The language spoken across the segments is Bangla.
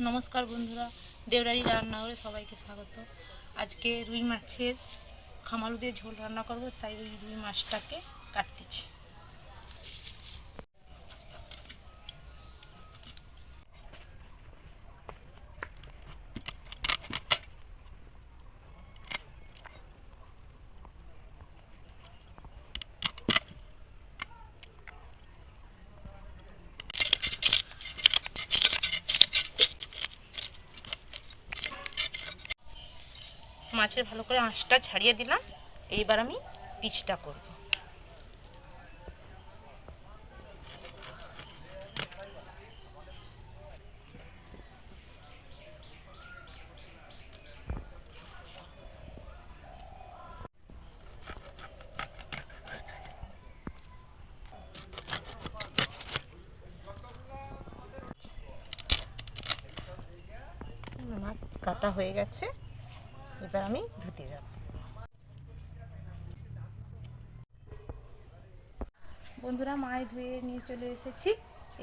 নমস্কার বন্ধুরা, দেবরারি রান্নাঘরে সবাইকে স্বাগত। আজকে রুই মাছের খামালু দিয়ে ঝোল রান্না করব, তাই এই রুই মাছটাকে কাটতেছি। মাছের ভালো করে আঁশটা ছাড়িয়ে দিলাম। এইবার আমি পিচটা করব। মাছ কাটা হয়ে গেছে, এবার আমি ধুতে যাব। বন্ধুরা, মাছ ধুয়ে নিয়ে চলে এসেছি।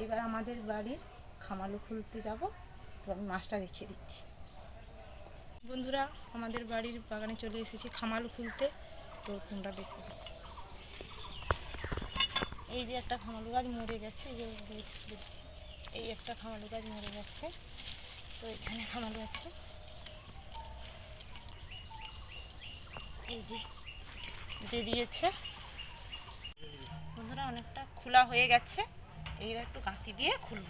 এবার আমাদের বাড়ির খামালু খুলতে যাব, তো আমি মাছটা রেখে দিচ্ছি। বন্ধুরা, আমাদের বাড়ির বাগানে চলে এসেছি খামালু খুলতে, তো তোমরা দেখো। এই যে একটা খামালু গাছ মরে গেছে, এই একটা খামালু গাছ মরে গেছে, তো এখানে খামালু আছে। এই যে বেরিয়েছে। বন্ধুরা, অনেকটা খোলা হয়ে গেছে, এইবার একটু গাঁথি দিয়ে খুলব।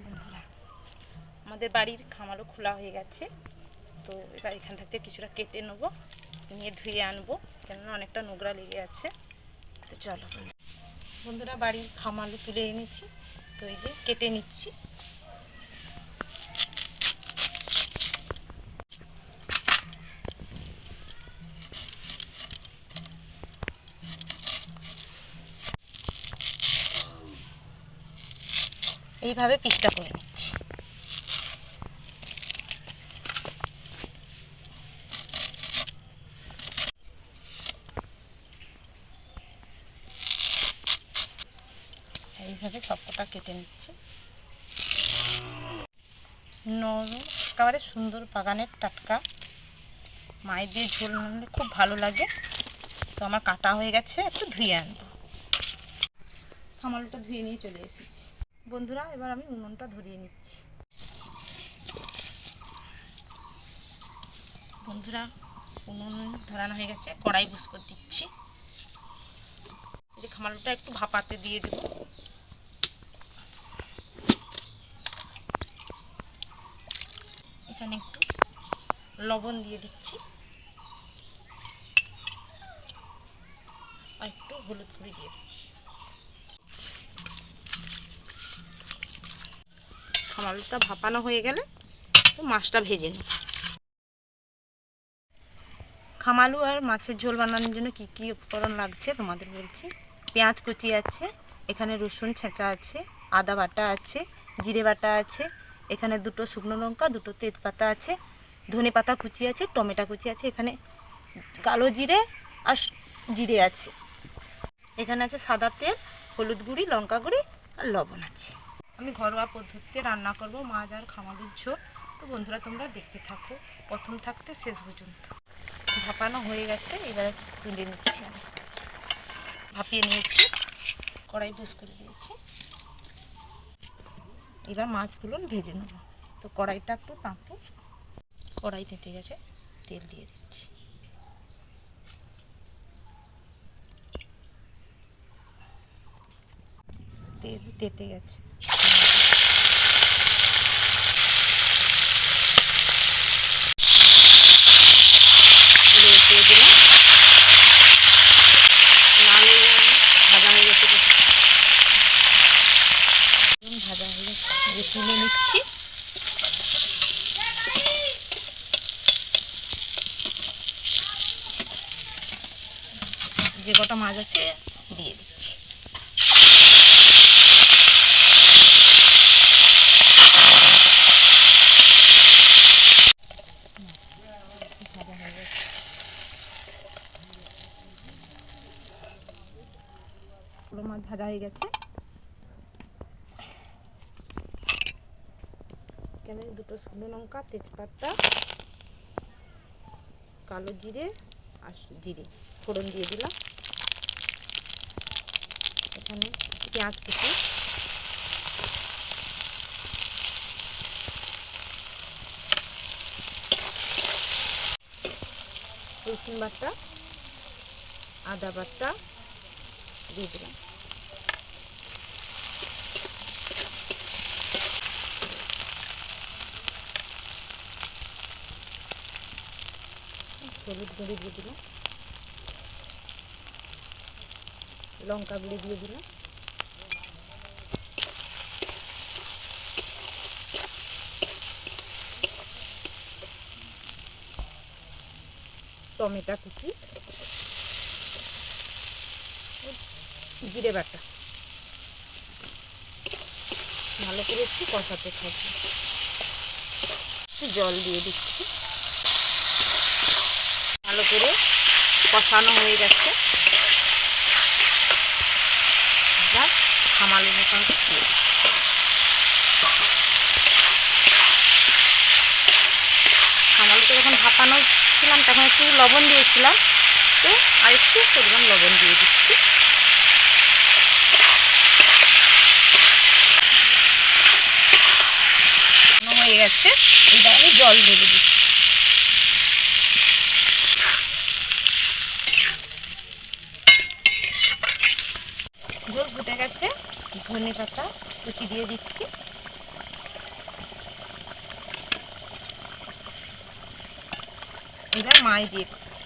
বন্ধুরা, আমাদের বাড়ির খামারও খোলা হয়ে গেছে, তো এবার এখান থেকে কিছুটা কেটে নেবো, নিয়ে ধুয়ে আনবো, কেননা অনেকটা নোংরা লেগে আছে। তো চলো বন্ধুরা, বাড়ির খামারও তুলে এনেছি, তো এই যে কেটে নিচ্ছি। এইভাবে পিসটা করে নিচ্ছি। এইভাবে সবকটা কেটে নিচ্ছি। নরম একেবারে সুন্দর বাগানের টাটকা মাছ দিয়ে ঝোল রান্নালে খুব ভালো লাগে। তো আমার কাটা হয়ে গেছে, একটু ধুয়ে আনবো। খামালুটা ধুয়ে নিয়ে চলে এসেছি। বন্ধুরা, এবার আমি উনুনটা ধরিয়ে নিচ্ছি। বন্ধুরা, উনুন ধরানো হয়ে গেছে, কড়াই বুস করে দিচ্ছি। এই যে খামালুটা একটু ভাপাতে দিয়ে দেব। এখানে একটু লবণ দিয়ে দিচ্ছি, আর একটু হলুদ করে দিয়ে দিচ্ছি। খামালুটা ভাপানো হয়ে গেলে তো মাছটা ভেজে নেব। খামালু আর মাছের ঝোল বানানোর জন্য কি কি উপকরণ লাগছে তোমাদের বলছি। পেঁয়াজ কুচি আছে, এখানে রসুন ছেঁচা আছে, আদা বাটা আছে, জিরে বাটা আছে, এখানে দুটো শুকনো লঙ্কা, দুটো তেজপাতা আছে, ধনে পাতা কুচি আছে, টমেটো কুচি আছে, এখানে কালো জিরে আর জিরে আছে, এখানে আছে সাদা তেল, হলুদ গুঁড়ি, লঙ্কা গুঁড়ি আর লবণ আছে। আমি ঘরোয়া পদ্ধতিতে রান্না করব মাছ আর খামালুর ঝোল। তো বন্ধুরা, তোমরা দেখতে থাকো প্রথম থাকতে শেষ পর্যন্ত। ভাপানো হয়ে গেছে, এবারে তুলে নিচ্ছি। আমি ভাপিয়ে নিয়েছি, কড়াই বুস করে দিয়েছি। এবার মাছগুলো ভেজে নেব। তো কড়াইটা একটু তাপো, কড়াই তেতে গেছে, তেল দিয়ে দিচ্ছি। তেল তেতে গেছে, ভাজা হয়ে গেছে, তুলে নিচ্ছি। যে কটা মাছ আছে দিয়ে দিচ্ছি। ভাজা হয়ে গেছে। এখানে দুটো শুকনো লঙ্কা, তেজপাতা, কালো জিরে আর জিরে ফোড়ন দিয়ে দিলাম। এখানে পেঁয়াজ কুচি, রসুন বাটা, আদা বাটা দিয়ে দিলাম। হলুদ গুঁড়ি দিয়ে দিলাম, লঙ্কা গুঁড়ি দিয়ে দিলাম, টমেটো কুচি, জিরে বাটা। ভালো করে একটু কষাতে থাকবে। একটু জল দিয়ে দিচ্ছি। ভালো করে কষানো হয়ে গেছে। এবার খামালু মশলাটা দিয়ে খামালুটা যখন ভাপানো ছিলাম তখন একটু লবণ দিয়েছিলাম, তো আর একটু পরিমাণ লবণ দিয়ে দিচ্ছি। হয়ে গেছে, এবার আমি জল ঢেলে দিচ্ছি। ঝোল ফুটে গেছে, ধনে পাতা কুচি দিয়ে দিচ্ছি। এবার মাছ দিয়ে দিচ্ছি।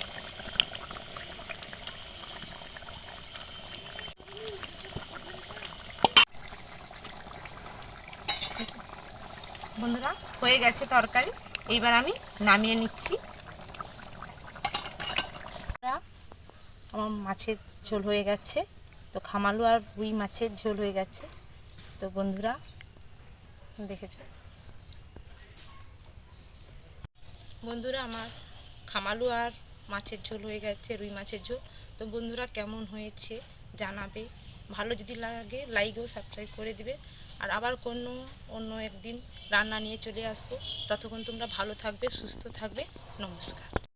বন্ধুরা হয়ে গেছে তরকারি, এইবার আমি নামিয়ে নিচ্ছি। আমার মাছের ঝোল হয়ে গেছে, তো খামালু আর রুই মাছের ঝোল হয়ে গেছে। তো বন্ধুরা দেখেছ, বন্ধুরা আমার খামালু আর মাছের ঝোল হয়ে গেছে, রুই মাছের ঝোল। তো বন্ধুরা কেমন হয়েছে জানাবে, ভালো যদি লাগে লাইক ও সাবস্ক্রাইব করে দিবে। আর আবার অন্য একদিন রান্না নিয়ে চলে আসবো। ততক্ষণ তোমরা ভালো থাকবে, সুস্থ থাকবে। নমস্কার।